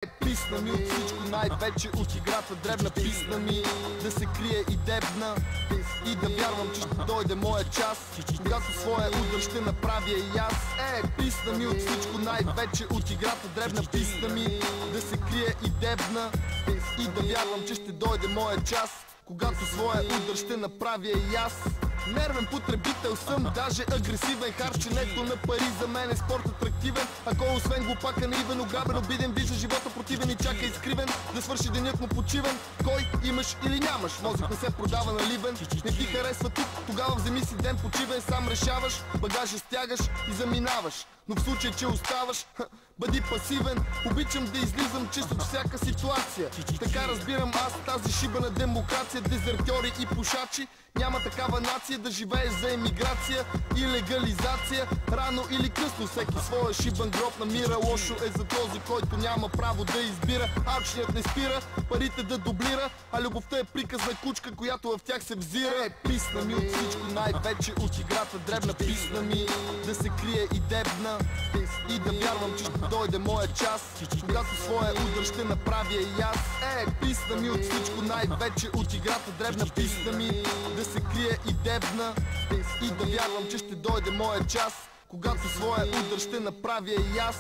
Писна ми от всичко, най-вече от играта дребна. Писна ми да се крие и дебна и да вярвам, че ще дойде моя час, когато своя удар ще направя и аз. Писна ми от всичко, най-вече от играта дребна. Писна ми да се крие и дебна и да вярвам, че ще дойде моя час, когато своя удар ще направя и аз. Нервен потребител съм, даже агресивен. Харченето на пари за мен е спорт атрактивен. Ако освен глупака наивен, ограбен, обиден, вижда живота противен и чака изкривен да свърши денят му почивен. Кой имаш или нямаш, мозък не се продава наливен. Не ти харесва тук, тогава вземи си ден почивен. Сам решаваш, багажа стягаш и заминаваш. Но в случай, че оставаш, бъди пасивен. Обичам да излизам чисто от всяка ситуация. Така разбирам аз тази шибана демокрация. Дезертьори и пушачи, няма такава нация да живееш за емиграция и легализация. Рано или късно всеки своя шибан гроб намира. Лошо е за този, който няма право да избира. Алчният не спира, парите да дублира, а любовта е приказна кучка, която в тях се взира. Писна ми от всичко, най-вече от играта дребна. Писна ми да се крие и дебна и да вярвам, че ще дойде моя час, когато своя удар ще направя и аз. Писна ми от всичко, най-вече от играта дребна. Писна ми да се крие и дебна и да вярвам, че ще дойде моя час, когато своя удар ще направя и аз.